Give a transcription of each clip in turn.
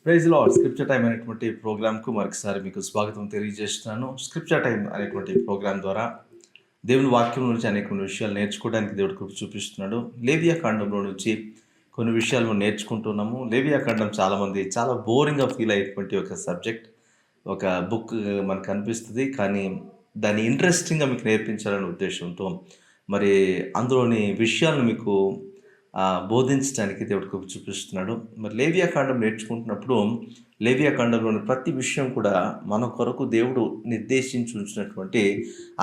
Praise lord. Scripture time అనేటువంటి ప్రోగ్రామ్కు మరొకసారి మీకు స్వాగతం తెలియజేస్తున్నాను. స్క్రిప్చర్ టైమ్ అనేటువంటి ప్రోగ్రాం ద్వారా దేవుని వాక్యం నుంచి అనేక కొన్ని విషయాలు నేర్చుకోవడానికి దేవుడు కృప చూపిస్తున్నాడు. లేవియా కాండంలో నుంచి కొన్ని విషయాలు మనం నేర్చుకుంటున్నాము. లేవియా కాండం చాలామంది చాలా బోరింగ్గా ఫీల్ అయ్యేటువంటి ఒక సబ్జెక్ట్, ఒక బుక్ మనకు అనిపిస్తుంది. కానీ దాన్ని ఇంట్రెస్టింగ్గా మీకు నేర్పించాలనే ఉద్దేశంతో మరి అందులోని విషయాలను మీకు బోధించడానికి దేవుడు కృప చూపిస్తున్నాడు. మరి లేవియా కాండం నేర్చుకుంటున్నప్పుడు లేవియా కాండంలోని ప్రతి విషయం కూడా మన కొరకు దేవుడు నిర్దేశించి ఉంచినటువంటి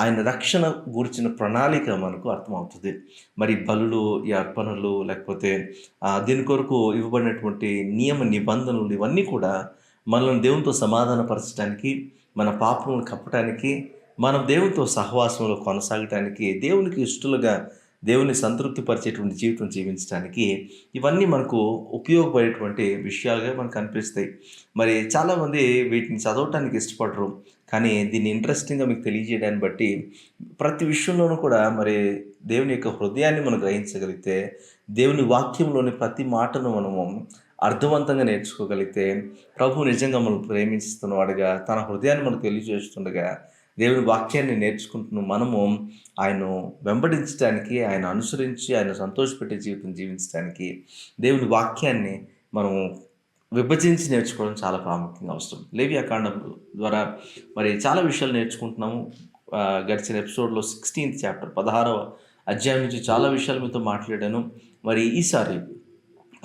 ఆయన రక్షణ గురించిన ప్రణాళిక మనకు అర్థమవుతుంది. మరి బలులు, ఈ అర్పణలు, లేకపోతే దీని కొరకు ఇవ్వబడినటువంటి నియమ నిబంధనలు ఇవన్నీ కూడా మనల్ని దేవునితో సమాధానపరచడానికి, మన పాపములను కప్పటానికి, మనం దేవునితో సహవాసంలో కొనసాగటానికి, దేవునికి ఇష్టలుగా దేవుని సంతృప్తి పరిచేటువంటి జీవితం జీవించడానికి ఇవన్నీ మనకు ఉపయోగపడేటువంటి విషయాలుగా మనకు అనిపిస్తాయి. మరి చాలామంది వీటిని చదవటానికి ఇష్టపడరు. కానీ దీన్ని ఇంట్రెస్టింగ్గా మీకు తెలియజేయడాన్ని బట్టి ప్రతి విషయంలోనూ కూడా మరి దేవుని యొక్క హృదయాన్ని మనం గ్రహించగలిగితే, దేవుని వాక్యంలోని ప్రతి మాటను మనము అర్థవంతంగా నేర్చుకోగలిగితే, ప్రభు నిజంగా మనం ప్రేమిస్తున్నవాడుగా తన హృదయాన్ని మనకు తెలియజేస్తుండగా దేవుని వాక్యాన్ని నేర్చుకుంటున్న మనము ఆయన్ను వెంబడించడానికి, ఆయన అనుసరించి ఆయన సంతోషపెట్టే జీవితం జీవించడానికి దేవుని వాక్యాన్ని మనం విభజించి నేర్చుకోవడం చాలా ప్రాముఖ్యంగా అవసరం. లేవియా కాండం ద్వారా మరి చాలా విషయాలు నేర్చుకుంటున్నాము. గడిచిన ఎపిసోడ్లో 16th చాప్టర్ 16వ అధ్యాయం నుంచి చాలా విషయాలు మీతో మాట్లాడాను. మరి ఈసారి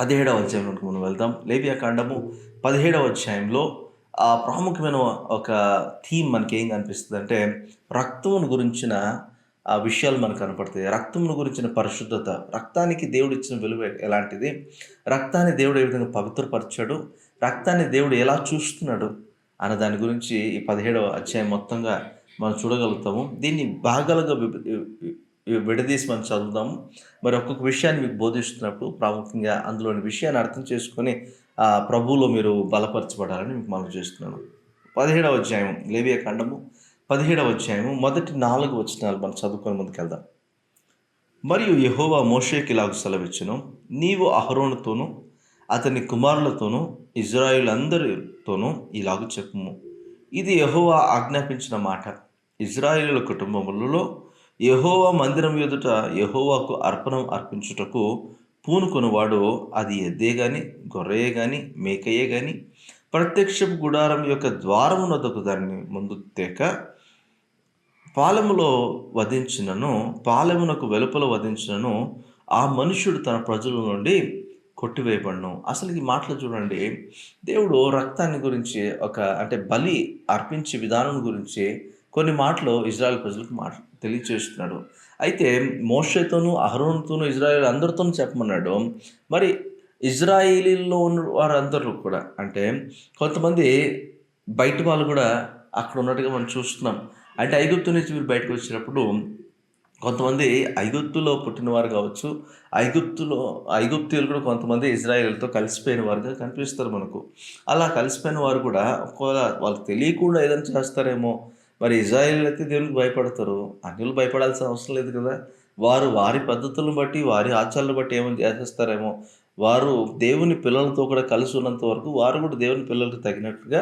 17వ అధ్యాయంలోకి మనం వెళ్దాం. లేవియా కాండము 17వ అధ్యాయంలో ప్రాముఖ్యమైన ఒక థీమ్ మనకి ఏం కనిపిస్తుంది అంటే, రక్తమును గురించిన విషయాలు మనకు కనపడతాయి. రక్తమును గురించిన పరిశుద్ధత, రక్తానికి దేవుడు ఇచ్చిన విలువ ఎలాంటిది, రక్తాన్ని దేవుడు ఏ విధంగా పవిత్రపరిచాడు, రక్తాన్ని దేవుడు ఎలా చూస్తున్నాడు అన్న దాని గురించి ఈ 17వ అధ్యాయం మొత్తంగా మనం చూడగలుగుతాము. దీన్ని భాగాలుగా విడదీసి మనం చదువుదాము. మరి ఒక్కొక్క విషయాన్ని మీకు బోధిస్తున్నప్పుడు ప్రాముఖ్యంగా అందులోని విషయాన్ని అర్థం చేసుకొని ప్రభువులో మీరు బలపరచబడాలని మీకు మనం చేస్తున్నాను. 17వ అధ్యాయం లేవియా కాండము 17వ అధ్యాయము మొదటి 4 వచనాలు మనం చదువుకొని ముందుకెళ్దాం. మరియు యెహోవా మోషేకి ఇలాగు సెలవిచ్చెను, నీవు అహరోనుతోనూ అతని కుమారులతోనూ ఇజ్రాయేలందరితోనూ ఇలాగు చెప్పుము, ఇది యెహోవా ఆజ్ఞాపించిన మాట. ఇజ్రాయేలుల కుటుంబములలో యెహోవా మందిరం ఎదుట యెహోవాకు అర్పణం అర్పించుటకు పూనుకొనువాడు, అది ఎద్దే గాని, గొర్రెయే గాని, మేకయే గాని, ప్రత్యక్షపు గుడారం యొక్క ద్వారమునొద్దకు దాన్ని ముందు తేక పాలెములో వధించినను, పాలెమునకు వెలుపల వధించినను, ఆ మనుష్యుడు తన ప్రజల నుండి కొట్టివేయబడను. అసలు ఈ మాటలు చూడండి, దేవుడు రక్తాన్ని గురించి అంటే బలి అర్పించే విధానం గురించి కొన్ని మాటలు ఇజ్రాయెల్ ప్రజలకు తెలియచేస్తున్నాడు. అయితే మోషేతోనూ అహరోనుతోనూ ఇజ్రాయేల్ అందరితోనూ చెప్పమన్నాడు. మరి ఇజ్రాయేలీల్లో ఉన్న వారందరూ కూడా, అంటే కొంతమంది బయట వాళ్ళు కూడా అక్కడ ఉన్నట్టుగా మనం చూస్తున్నాం. అంటే ఐగుప్తు నుంచి వీరు బయటకు వచ్చినప్పుడు కొంతమంది ఐగుప్తులో పుట్టినవారు కావచ్చు, ఐగుప్తీయులు కూడా కొంతమంది ఇజ్రాయేల్తో కలిసిపోయిన వారుగా కనిపిస్తారు మనకు. అలా కలిసిపోయిన వారు కూడా ఒకవేళ వాళ్ళకి తెలియకుండా ఏదైనా చేస్తారేమో. మరి ఇజ్రాయేల్ అయితే దేవునికి భయపడతారు, అన్యులు భయపడాల్సిన అవసరం లేదు కదా. వారు వారి పద్ధతులను బట్టి, వారి ఆచారాలను బట్టి ఏమైనా చేసేస్తారేమో. వారు దేవుని పిల్లలతో కూడా కలిసి ఉన్నంత వరకు వారు కూడా దేవుని పిల్లలకు తగినట్టుగా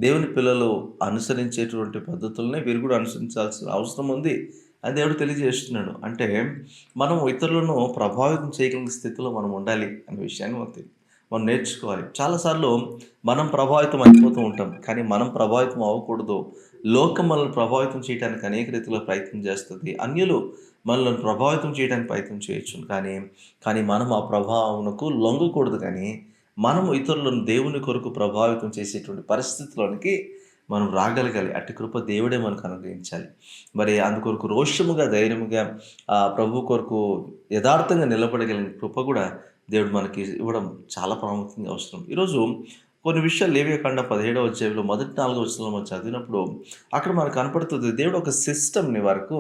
దేవుని పిల్లలు అనుసరించేటువంటి పద్ధతులనే వీరు కూడా అనుసరించాల్సిన అవసరం ఉంది అని దేవుడు తెలియజేస్తున్నాడు. అంటే మనం ఇతరులను ప్రభావితం చేయగలిగిన స్థితిలో మనం ఉండాలి అనే విషయాన్ని మనం నేర్చుకోవాలి. చాలాసార్లు మనం ప్రభావితం అయిపోతూ ఉంటాం, కానీ మనం ప్రభావితం అవ్వకూడదు. లోకం మనల్ని ప్రభావితం చేయడానికి అనేక రీతిలో ప్రయత్నం చేస్తుంది. అన్యులు మనల్ని ప్రభావితం చేయడానికి ప్రయత్నం చేయొచ్చు, కానీ మనం ఆ ప్రభావంకు లొంగకూడదు. కానీ మనము ఇతరులను దేవుని కొరకు ప్రభావితం చేసేటువంటి పరిస్థితిలోనికి మనం రాగలగాలి. అట్టి కృప దేవుడే మనకు అనుగ్రహించాలి. మరి అందుకొరకు రోషముగా, ధైర్యముగా ప్రభు కొరకు యథార్థంగా నిలబడగలిగిన కృప కూడా దేవుడు మనకి ఇవ్వడం చాలా ప్రాముఖ్యంగా అవసరం. ఈరోజు కొన్ని విషయాలు లేవియా కాండం 17వ అధ్యాయంలో మొదటి 4 వచనాలు మనం చదివినప్పుడు అక్కడ మనకు కనపడుతుంది, దేవుడు ఒక సిస్టమ్ని వరకు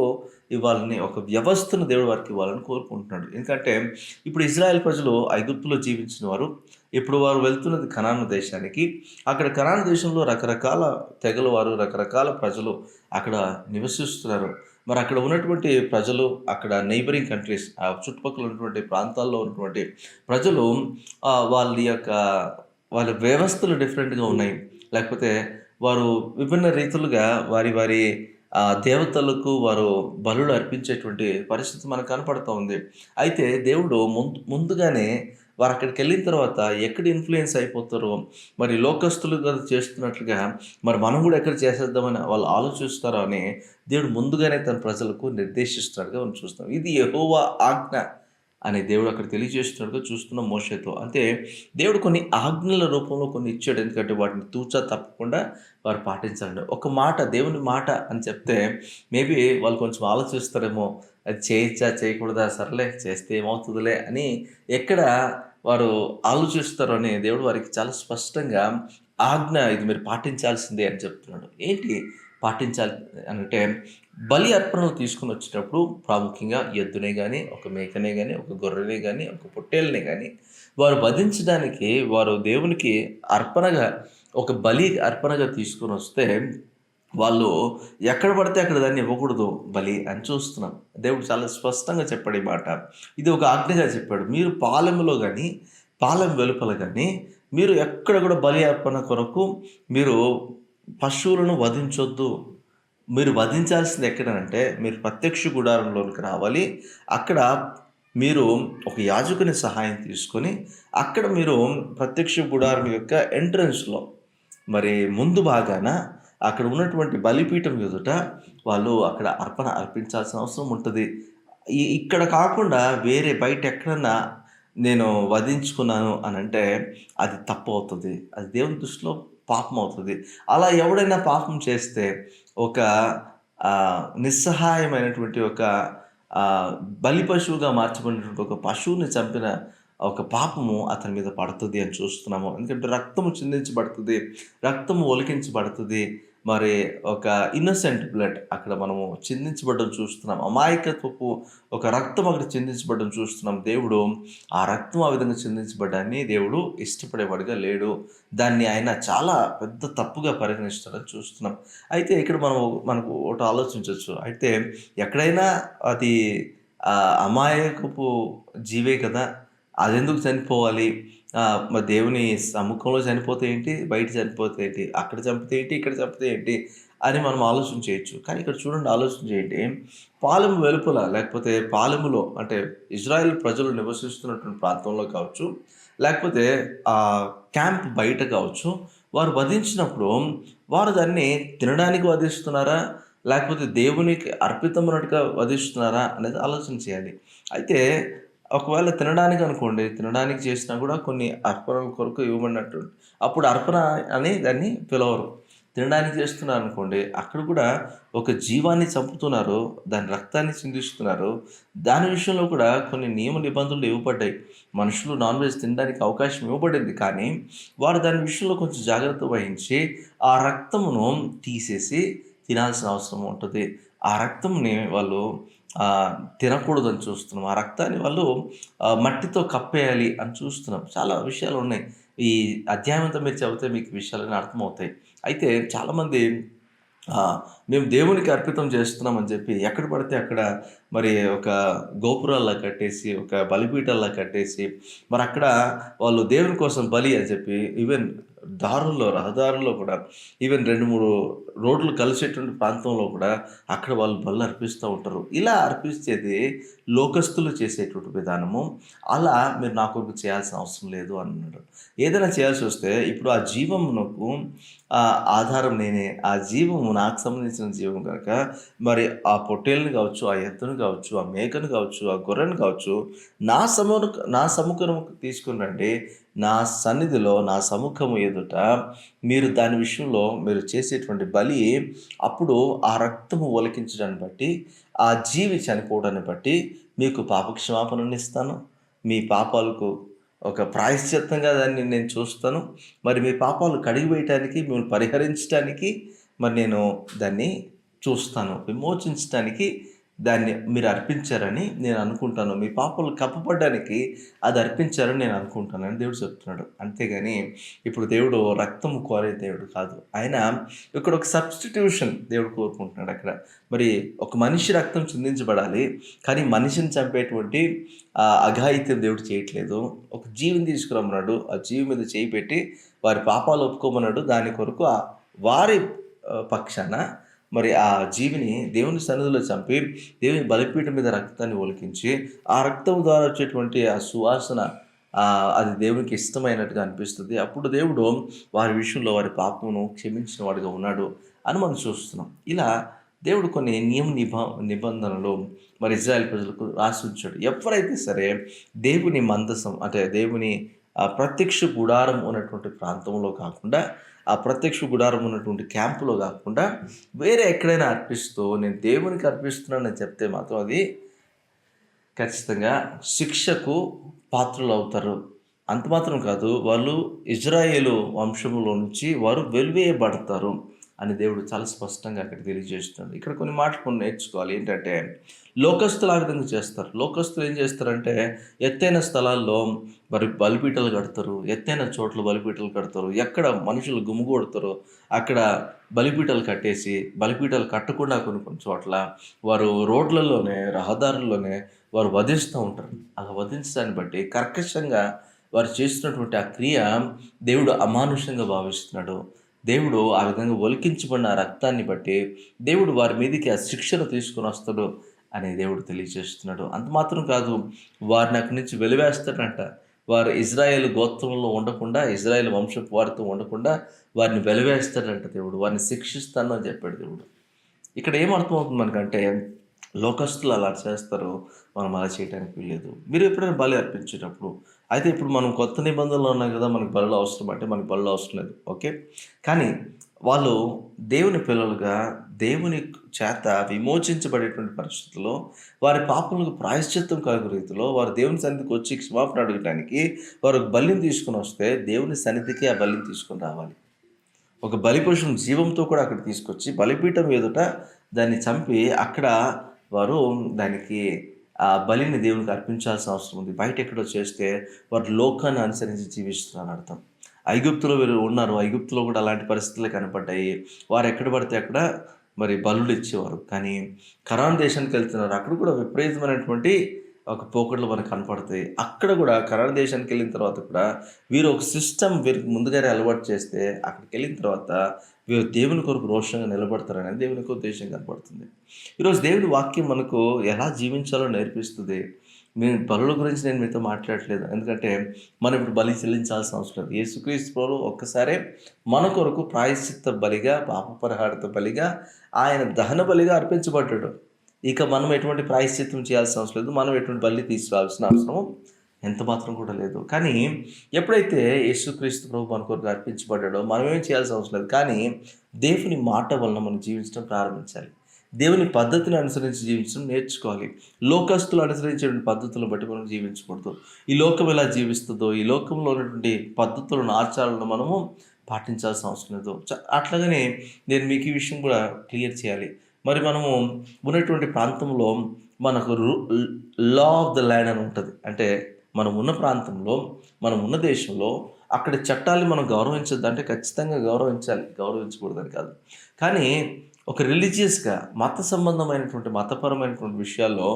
ఇవ్వాలని, ఒక వ్యవస్థను దేవుడు వారికి ఇవ్వాలని కోరుకుంటున్నాడు. ఎందుకంటే ఇప్పుడు ఇజ్రాయెల్ ప్రజలు ఐగుప్తులో జీవించిన వారు. ఇప్పుడు వారు వెళ్తున్నది కనాను దేశానికి. అక్కడ కనాను దేశంలో రకరకాల తెగల వారు, రకరకాల ప్రజలు అక్కడ నివసిస్తున్నారు. మరి అక్కడ ఉన్నటువంటి ప్రజలు, అక్కడ నైబరింగ్ కంట్రీస్, ఆ చుట్టుపక్కల ఉన్నటువంటి ప్రాంతాల్లో ఉన్నటువంటి ప్రజలు వాళ్ళ యొక్క వాళ్ళ వ్యవస్థలు డిఫరెంట్‌గా ఉన్నాయి. లేకపోతే వారు విభిన్న రీతులుగా వారి వారి దేవతలకు వారు బలులు అర్పించేటువంటి పరిస్థితి మనకు కనపడుతూ ఉంది. అయితే దేవుడు ముందుగానే వారక్కడికెళ్ళిన తర్వాత ఎక్కడ ఇన్‌ఫ్లూయెన్స్ అయిపోతారో, మరి లోకస్తులు గదా చేస్తున్నట్లుగా మరి మనం గూడా ఎక్కడ చేసేద్దామని వాళ్ళు ఆలోచిస్తారో అని దేవుడు ముందుగానే తన ప్రజలకు నిర్దేశిస్తున్నట్టుగా మనం చూస్తాం. ఇది యెహోవా ఆజ్ఞ అని దేవుడు అక్కడ తెలియజేస్తున్నట్టుగా చూస్తున్నాం మోషేతో. అంటే దేవుడు కొన్ని ఆజ్ఞల రూపంలో కొన్ని ఇచ్చాడు. ఎందుకంటే వాటిని తూచా తప్పకుండా వారు పాటించాలండి. ఒక మాట దేవుని మాట అని చెప్తే మేబీ వాళ్ళు కొంచెం ఆలోచిస్తారేమో, అది చేయొచ్చా? చేయకూడదా? సర్లే చేస్తే ఏమవుతదిలే అని ఎక్కడ వారు ఆలోచిస్తారో అని దేవుడు వారికి చాలా స్పష్టంగా ఆజ్ఞ ఇది మీరు పాటించాల్సిందే అని చెప్తున్నాడు. ఏంటి పాటించాలి అనంటే బలి అర్పణలు తీసుకొనొచ్చేటప్పుడు ప్రాముఖ్యంగా ఎద్దునే గాని, ఒక మేకనే గాని, ఒక గొర్రెనే గాని, ఒక పొట్టేలునే గాని వారు వధించడానికి వారు దేవునికి అర్పణగా ఒక బలి అర్పణగా తీసుకొనొస్తే వాళ్ళు ఎక్కడ పడితే అక్కడ దాన్ని ఇవ్వకూడదు బలి అని చూస్తున్నాం. దేవుడు చాలా స్పష్టంగా చెప్పాడు ఈ మాట. ఇది ఒక ఆజ్ఞగా చెప్పాడు. మీరు పాలెంలో గాని, పాలెం వెలుపల గాని మీరు ఎక్కడ కూడా బలి అర్పణ కొరకు మీరు పశువులను వధించొద్దు. మీరు వధించాల్సింది ఎక్కడనంటే, మీరు ప్రత్యక్ష గుడారంలోనికి రావాలి. అక్కడ మీరు ఒక యాజకుని సహాయం తీసుకొని, అక్కడ మీరు ప్రత్యక్ష గుడారం యొక్క ఎంట్రన్స్‌లో మరి ముందు భాగాన అక్కడ ఉన్నటువంటి బలిపీఠం ఎదుట వాళ్ళు అక్కడ అర్పణ అర్పించాల్సిన అవసరం ఉంటది. ఇక్కడ కాకుండా వేరే బయట ఎక్కడన్నా నేను వధించుకున్నాను అనంటే అది తప్పవుతది. అది దేవుని దృష్టిలో పాపమవుతది. అలా ఎవడైనా పాపం చేస్తే ఒక నిస్సహాయమైనటువంటి ఒక ఆహ్, బలి పశువుగా మార్చబడినటువంటి ఒక పశువుని చంపిన ఒక పాపము అతని మీద పడతది అని చూస్తున్నాము. ఎందుకంటే రక్తము చిందించబడతది. రక్తము ఒలికించబడతది. మరి ఒక ఇన్నోసెంట్ బ్లడ్ అక్కడ మనము చిందించబడడం చూస్తున్నాం. అమాయకత్వపు ఒక రక్తం అక్కడ చిందించబడడం చూస్తున్నాం. దేవుడు ఆ రక్తం ఆ విధంగా చిందించబడ్డాన్ని దేవుడు ఇష్టపడేవాడుగా లేడు. దాన్ని ఆయన చాలా పెద్ద తప్పుగా పరిగణిస్తాడని చూస్తున్నాం. అయితే ఇక్కడ మనకు ఒకటి ఆలోచించొచ్చు. అయితే ఎక్కడైనా అది అమాయకపు జీవే కదా! అదెందుకు చనిపోవాలి? మరి దేవుని సముఖంలో చనిపోతే ఏంటి? బయట చనిపోతే ఏంటి? అక్కడ చంపితే ఏంటి? ఇక్కడ చంపితే ఏంటి? అని మనం ఆలోచన చేయొచ్చు. కానీ ఇక్కడ చూడండి ఆలోచన చేయండి. పాలెము వెలుపల లేకపోతే పాలెములో అంటే ఇజ్రాయెల్ ప్రజలు నివసిస్తున్నటువంటి ప్రాంతంలో కావచ్చు, లేకపోతే క్యాంప్ బయట కావచ్చు, వారు వధించినప్పుడు వారు దాన్ని తినడానికి వధిస్తున్నారా? లేకపోతే దేవునికి అర్పితమైనట్టుగా వధిస్తున్నారా? అనేది ఆలోచన చేయాలి. అయితే ఒకవేళ తినడానికి అనుకోండి, తినడానికి చేసినా గూడా కొన్ని అర్పణల కొరకు ఇవ్వబడినట్టు అప్పుడు అర్పణ అని దాన్ని పిలవరు. తినడానికి చేస్తున్నారనుకోండి, అక్కడ కూడా ఒక జీవాన్ని చంపుతున్నారు, దాని రక్తాన్ని చిందిస్తున్నారు. దాని విషయంలో కూడా కొన్ని నియమ నిబంధనలు ఇవ్వబడ్డాయి. మనుషులు నాన్ వెజ్ తినడానికి అవకాశం ఇవ్వబడింది. కానీ, వారు దాని విషయంలో కొంచెం జాగ్రత్త వహించి, ఆ రక్తమును తీసేసి తినాల్సిన అవసరం ఉంటది. ఆ రక్తంని వాళ్ళు తినకూడదని చూస్తున్నాం. ఆ రక్తాన్ని వాళ్ళు మట్టితో కప్పేయాలి అని చూస్తున్నాం. చాలా విషయాలున్నాయి. ఈ అధ్యాయం అంతా మీరు చదివితే మీకు విషయాలన్నీ అర్థమవుతాయి. అయితే చాలామంది మేము దేవునికి అర్పితం చేస్తున్నామని చెప్పి ఎక్కడ పడితే అక్కడ మరి ఒక గోపురాల్లా కట్టేసి, ఒక బలిపీఠాల్లా కట్టేసి, మరక్కడ వాళ్ళు దేవుని కోసం బలి అని చెప్పి ఈవెన్ రహదారుల్లో కూడా ఈవెన్ 2, 3 రోడ్లు కలిసేటువంటి ప్రాంతంలో కూడా అక్కడ వాళ్ళు బలులు అర్పిస్తూ ఉంటారు. ఇలా అర్పించేది లోకస్తులు చేసేటువంటి విధానము. అలా మీరు నా కొరకు చేయాల్సిన అవసరం లేదు అన్నాడు. ఏదైనా చేయాల్సొస్తే ఇప్పుడు ఆ జీవమునకు ఆధారం నేనే. ఆ జీవము నాకు సంబంధించిన జీవం గనక మరి ఆ పొట్టేలుని కావచ్చు, ఆ ఎద్దును కావచ్చు, ఆ మేకను కావచ్చు, ఆ గొర్రెను కావచ్చు నా సముఖమునకు తీసుకొని రండి. నా సన్నిధిలో నా సముఖము ఎదుట మీరు దాని విషయంలో మీరు చేసేటువంటి బలి అప్పుడు ఆ రక్తము ఒలికించడాన్ని బట్టి, ఆ జీవి చనిపోవడాన్ని బట్టి మీకు పాపక్షమాపణనిస్తాను. మీ పాపాలకు ఒక ప్రాయశ్చిత్తంగా దాన్ని నేను చూస్తాను. మరి మీ పాపాలు కడిగివేయటానికి, మిమ్మల్ని పరిహరించటానికి మరి నేను దాన్ని చూస్తాను. విమోచించటానికి దాన్ని మీరు అర్పించారని నేను అనుకుంటాను. మీ పాపాలు కప్పపడడానికి అది అర్పించారని నేను అనుకుంటాను అని దేవుడు చెప్తున్నాడు. అంతేగాని ఇప్పుడు దేవుడు రక్తం కోరే దేవుడు కాదు. ఆయన ఇక్కడ ఒక సబ్స్టిట్యూషన్ దేవుడు కోరుకుంటున్నాడు అక్కడ. మరి ఒక మనిషి రక్తం చిందించబడాలి. కానీ మనిషిని చంపేటువంటి అఘాయిత్యం దేవుడు చేయట్లేదు. ఒక జీవిని తీసుకురమ్మన్నాడు. ఆ జీవి మీద చేయి పెట్టి వారి పాపాలు ఒప్పుకోమన్నాడు. దాని కొరకు వారి పక్షాన మరి ఆ జీవిని దేవుని సన్నిధిలో చంపి దేవుని బలిపీఠం మీద రక్తాన్ని ఒలికించి ఆ రక్తం ద్వారా వచ్చేటువంటి ఆ సువాసన అది దేవునికి ఇష్టమైనట్టుగా అనిపిస్తుంది. అప్పుడు దేవుడు వారి విషయంలో వారి పాపమును క్షమించిన వాడిగా ఉన్నాడు అని మనం చూస్తున్నాం. ఇలా దేవుడు కొన్ని నిబంధనలు మరి ఇజ్రాయెల్ ప్రజలకు రాసి ఉంచాడు. ఎవరైతే సరే దేవుని మందసం అంటే దేవుని ప్రత్యక్ష గుడారం ఉన్నటువంటి ప్రాంతంలో కాకుండా, ఆ ప్రత్యక్ష గుడారం ఉన్నటువంటి క్యాంపులో కాకుండా వేరే ఎక్కడైనా అర్పిస్తూ నేను దేవునికి అర్పిస్తున్నానని చెప్తే మాత్రం అది ఖచ్చితంగా శిక్షకు పాత్రలు అవుతారు. అంత మాత్రం కాదు, వాళ్ళు ఇజ్రాయేలు వంశంలో నుంచి వారు వెలివేయబడతారు అని దేవుడు చాలా స్పష్టంగా అక్కడ తెలియజేస్తున్నాడు. ఇక్కడ కొన్ని మాటలు నేర్చుకోవాలి. ఏంటంటే లోకస్తులు ఆ విధంగా చేస్తారు. లోకస్తులు ఏం చేస్తారంటే ఎత్తైన స్థలాల్లో మరి బలిపీఠాలు కడతారు, ఎత్తైన చోట్ల బలిపీఠాలు కడతారు. ఎక్కడ మనుషులు గుమిగూడతారో అక్కడ బలిపీఠాలు కట్టేసి, బలిపీఠాలు కట్టకుండా కొన్ని కొన్ని చోట్ల వారు రోడ్లలోనే రహదారుల్లోనే వారు వధిస్తూ ఉంటారు. అలా వధించడాన్ని బట్టి కర్కశంగా వారు చేస్తున్నటువంటి ఆ క్రియ దేవుడు అమానుషంగా భావిస్తున్నాడు. దేవుడు ఆ విధంగా ఒలికించబడిన రక్తాన్ని బట్టి దేవుడు వారి మీదకి ఆ శిక్షను తీసుకొని వస్తాడు అని దేవుడు తెలియజేస్తున్నాడు. అంత మాత్రం కాదు, వారిని అక్కడి నుంచి వెలివేస్తాడంట. వారు ఇజ్రాయేల్ గోత్రంలో ఉండకుండా, ఇజ్రాయేల్ వంశపు వారితో ఉండకుండా వారిని వెలివేస్తాడంట దేవుడు. వారిని శిక్షిస్తాను అని చెప్పాడు దేవుడు. ఇక్కడ ఏమర్థమవుతుంది మనకంటే లోకస్తులు అలా చేస్తారు, మనం అలా చేయడానికి వీల్లేదు. మీరు ఎప్పుడైనా బలి అర్పించేటప్పుడు అయితే ఇప్పుడు మనం కొత్త నిబంధనలు ఉన్నాం కదా, మనకు బలులు అవసరం అంటే మనకు బలులు అవసరం లేదు, ఓకే. కానీ వాళ్ళు దేవుని పిల్లలుగా దేవుని చేత విమోచించబడేటువంటి పరిస్థితుల్లో వారి పాపములకు ప్రాయశ్చిత్తం కలుగు రీతిలో వారు దేవుని సన్నిధికి వచ్చి క్షమాపణ అడగడానికి వారు బలిని తీసుకుని వస్తే దేవుని సన్నిధికి ఆ బలిని తీసుకొని రావాలి. ఒక బలిపశువుని జీవంతో కూడా అక్కడ తీసుకొచ్చి బలిపీఠం ఎదుట దాన్ని చంపి అక్కడ వారు దానికి ఆ బలిని దేవునికి అర్పించాల్సిన అవసరం ఉంది. బయట ఎక్కడో చేస్తే వారు లోకాన్ని అనుసరించి జీవిస్తున్నారని అర్థం. ఐగుప్తులో వీరు ఉన్నారు, ఐగుప్తులో కూడా అలాంటి పరిస్థితులే కనపడ్డాయి. వారు ఎక్కడ పడితే అక్కడ మరి బలులు ఇచ్చేవారు. కానీ కనాను దేశానికి వెళ్తున్నారు, అక్కడ కూడా విపరీతమైనటువంటి ఒక పోకడలు మనకు కనపడతాయి. అక్కడ కూడా కనాను దేశానికి వెళ్ళిన తర్వాత కూడా వీరు ఒక సిస్టమ్ వీరికి ముందుగానే అలవాటు చేస్తే అక్కడికి వెళ్ళిన తర్వాత వీరు దేవుని కొరకు రోషంగా నిలబడతారనేది దేవునికి ఉద్దేశం కనపడుతుంది. ఈరోజు దేవుని వాక్యం మనకు ఎలా జీవించాలో నేర్పిస్తుంది. నేను బలుల గురించి నేను మీతో మాట్లాడట్లేదు, ఎందుకంటే మనం ఇప్పుడు బలి చెల్లించాల్సిన అవసరం లేదు. యేసుక్రీస్తు ప్రభువు ఒక్కసారే మన కొరకు ప్రాయశ్చిత్త బలిగా, పాపపరిహారత బలిగా, ఆయన దహన బలిగా అర్పించబడ్డాడు. ఇక మనం ఎటువంటి ప్రాయశ్చిత్తం చేయాల్సిన అవసరం లేదు, మనం ఎటువంటి బలి తీసుకురావాల్సిన అవసరం ఎంత మాత్రం కూడా లేదు. కానీ ఎప్పుడైతే యేసుక్రీస్తు ప్రభు మన కొరకు అర్పించబడ్డాడో మనం ఏం చేయాల్సిన అవసరం లేదు. కానీ దేవుని మాట వలన మనం జీవించడం ప్రారంభించాలి. దేవుని పద్ధతిని అనుసరించి జీవించడం నేర్చుకోవాలి. లోకస్తులు అనుసరించే పద్ధతులను బట్టి మనం జీవించకూడదు. ఈ లోకం ఎలా జీవిస్తుందో, ఈ లోకంలో ఉన్నటువంటి పద్ధతులను, ఆచారాలను మనము పాటించాల్సిన అవసరం లేదు. అట్లాగనే నేను మీకు ఈ విషయం కూడా క్లియర్ చేయాలి. మరి మనము ఉన్నటువంటి ప్రాంతంలో మనకు లా ఆఫ్ ద ల్యాండ్ అని ఉంటుంది. అంటే మనం ఉన్న ప్రాంతంలో, మనం ఉన్న దేశంలో అక్కడ చట్టాన్ని మనం గౌరవించద్దు అంటే ఖచ్చితంగా గౌరవించాలి, గౌరవించకూడదని కాదు. కానీ ఒక రిలీజియస్గా మత సంబంధమైనటువంటి మతపరమైనటువంటి విషయాల్లో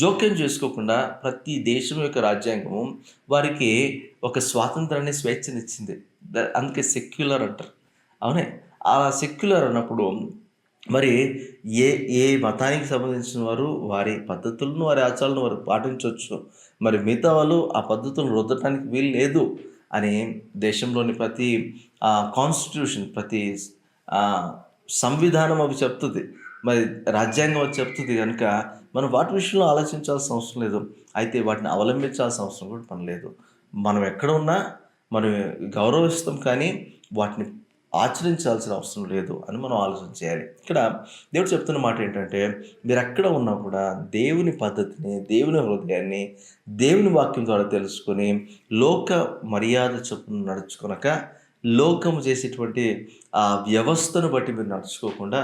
జోక్యం చేసుకోకుండా ప్రతి దేశం యొక్క రాజ్యాంగము వారికి ఒక స్వాతంత్రాన్ని, స్వేచ్ఛనిచ్చింది. అందుకే సెక్యులర్ అంటారు. అవునే, ఆ సెక్యులర్ అన్నప్పుడు మరి ఏ ఏ మతానికి సంబంధించిన వారు వారి పద్ధతులను, వారి ఆచారాలను వారు పాటించవచ్చు. మరి మిగతా వాళ్ళు ఆ పద్ధతులను రుద్దటానికి వీలు లేదు అని దేశంలోని ప్రతి కాన్స్టిట్యూషన్, ప్రతి సంవిధానం అవి చెప్తుంది. మరి రాజ్యాంగం అది చెప్తుంది కనుక మనం వాటి విషయంలో ఆలోచించాల్సిన అవసరం లేదు. అయితే వాటిని అవలంబించాల్సిన అవసరం కూడా పని లేదు. మనం ఎక్కడ ఉన్నా మనం గౌరవిస్తాం, కానీ వాటిని ఆచరించాల్సిన అవసరం లేదు అని మనం ఆలోచన చేయాలి. ఇక్కడ దేవుడు చెప్తున్న మాట ఏంటంటే, మీరు ఎక్కడ ఉన్నా కూడా దేవుని పద్ధతిని, దేవుని హృదయాన్ని దేవుని వాక్యం ద్వారా తెలుసుకొని లోక మర్యాద చొప్పున నడుచుకొనక, లోకము చేసేటువంటి ఆ వ్యవస్థను బట్టి మీరు నడుచుకోకుండా,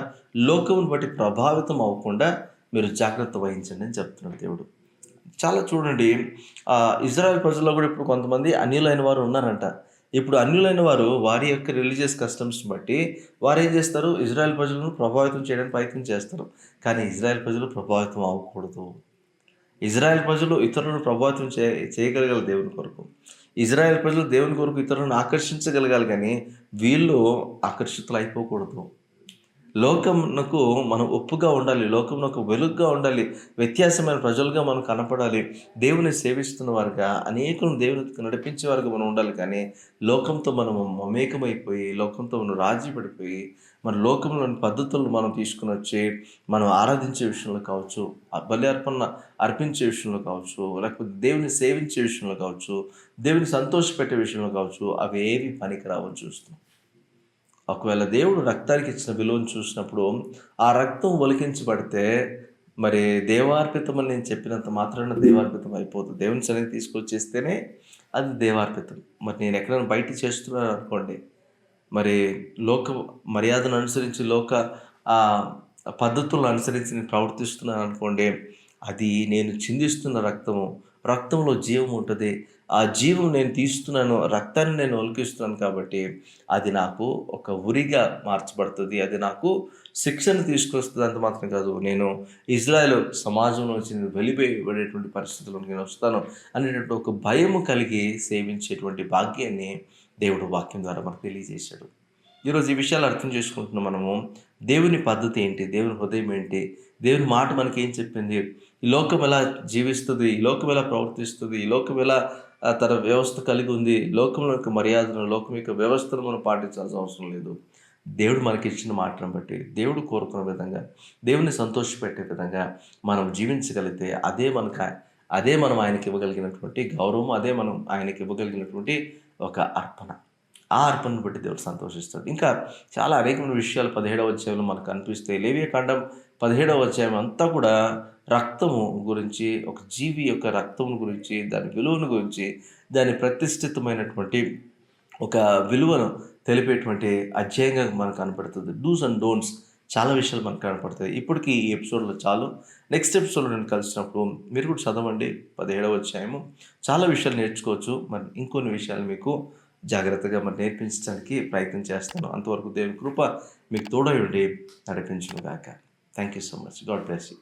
లోకమును బట్టి ప్రభావితం అవ్వకుండా మీరు జాగ్రత్త వహించండి అని చెప్తున్నాడు దేవుడు. చాలా చూడండి, ఇజ్రాయెల్ ప్రజల్లో కూడా ఇప్పుడు కొంతమంది అన్యులైన వారు ఉన్నారంట. ఇప్పుడు అన్యులైన వారు వారి యొక్క రిలీజియస్ కస్టమ్స్‌ని బట్టి వారేం చేస్తారు, ఇజ్రాయెల్ ప్రజలను ప్రభావితం చేయడానికి ప్రయత్నం చేస్తారు. కానీ ఇజ్రాయెల్ ప్రజలు ప్రభావితం అవ్వకూడదు. ఇజ్రాయెల్ ప్రజలు ఇతరులను ప్రభావితం చేయగలగాలి దేవుని కొరకు. ఇజ్రాయెల్ ప్రజలు దేవుని కొరకు ఇతరులను ఆకర్షించగలగాలి గానీ, వీళ్ళు ఆకర్షితులైపోకూడదు. లోకమునకు మనం ఒప్పుగా ఉండాలి. లోకమునకు వెలుగుగా ఉండాలి. వ్యత్యాసమైన ప్రజలుగా మనం కనపడాలి. దేవుని సేవిస్తున్న వారుగా, అనేకులను దేవునికి నడిపించే వారుగా మనం ఉండాలి. కానీ లోకంతో మనము మమేకమైపోయి, లోకంతో మనం రాజీ పడిపోయి, మన లోకంలోని పద్ధతులను మనం తీసుకొనొచ్చి, మనం ఆరాధించే విషయంలో కావచ్చు, బలి అర్పణ అర్పించే విషయంలో కావచ్చు, లేకపోతే దేవుని సేవించే విషయంలో కావచ్చు, దేవుని సంతోషపెట్టే విషయంలో కావచ్చు, అవేవి పనికిరావని చూస్తాం. ఒకవేళ దేవుడు రక్తానికి ఇచ్చిన విలువను చూసినప్పుడు, ఆ రక్తం ఒలికించబడితే మరి దేవార్పితమని నేను చెప్పినంత మాత్రాన దేవార్పితం అయిపోదు. దేవుని సన్నిధికి తీసుకొచ్చేస్తేనే అది దేవార్పితం. మరి నేను ఎక్కడైనా బయట చేస్తున్నాను అనుకోండి, మరి లోక మర్యాదను అనుసరించి, లోక ఆహ్, పద్ధతులను అనుసరించి నేను ప్రవర్తిస్తున్నాను అనుకోండి, అది నేను చిందిస్తున్న రక్తము. రక్తంలో జీవం ఉంటది. ఆ జీవం నేను తీస్తున్నాను, రక్తాన్ని నేను ఒలికిస్తున్నాను కాబట్టి, అది నాకు ఒక ఉరిగా మార్చబడుతది. అది నాకు శిక్షను తీసుకొస్తది. అంత మాత్రం కాదు, నేను ఇజ్రాయెల్ సమాజంలో నుంచి నేను వెలివేయబడేటువంటి పరిస్థితుల్లోకి నేను వస్తాను అనేటువంటి ఒక భయము కలిగి సేవించేటువంటి భాగ్యాన్ని దేవుడు వాక్యం ద్వారా మనకు తెలియజేశాడు. ఈరోజు ఈ విషయాలు అర్థం చేసుకుంటున్నాం మనము. దేవుని పద్ధతి ఏంటి? దేవుని హృదయం ఏంటి? దేవుని మాట మనకేం చెప్పింది? ఈ లోకం ఎలా జీవిస్తది? ఈ లోకం ఎలా ప్రవర్తిస్తది? ఈ లోకం ఎలా తన వ్యవస్థ కలిగి ఉంది? లోకంలో యొక్క మర్యాదను, లోకం యొక్క వ్యవస్థను మనం పాటించాల్సిన అవసరం లేదు. దేవుడు మనకిచ్చిన మాటను బట్టి, దేవుడు కోరుకున్న విధంగా, దేవుని సంతోషపెట్టే విధంగా మనం జీవించగలిగితే అదే మనం ఆయనకి ఇవ్వగలిగినటువంటి గౌరవం, అదే మనం ఆయనకి ఇవ్వగలిగినటువంటి ఒక అర్పణ. ఆ అర్పణను బట్టి దేవుడు సంతోషిస్తాడు. ఇంకా చాలా అనేకమైన విషయాలు 17వ అధ్యాయంలో మనకు కనిపిస్తాయి. లేవియకాండం 17వ అధ్యాయం అంతా కూడా రక్తము గురించి, ఒక జీవి యొక్క రక్తం గురించి, దాని విలువను గురించి, దాని ప్రతిష్ఠితమైనటువంటి ఒక విలువను తెలిపేటువంటి అధ్యాయంగా మనకు కనపడుతుంది. డూస్ అండ్ డోంట్స్ చాలా విషయాలు మనకు కనపడతాయి. ఇప్పటికి ఈ ఎపిసోడ్‌లో చాలు. నెక్స్ట్ ఎపిసోడ్‌లో నేను కలిసినప్పుడు మీరు కూడా చదవండి 17వ అధ్యాయము. చాలా విషయాలు నేర్చుకోవచ్చు. మరి ఇంకొన్ని విషయాలు మీకు జాగ్రత్తగా మరి నేర్పించడానికి ప్రయత్నం చేస్తాను. అంతవరకు దేవుని కృప మీకు తోడై ఉండి నడిపించును గాక. Thank you so much. God bless you.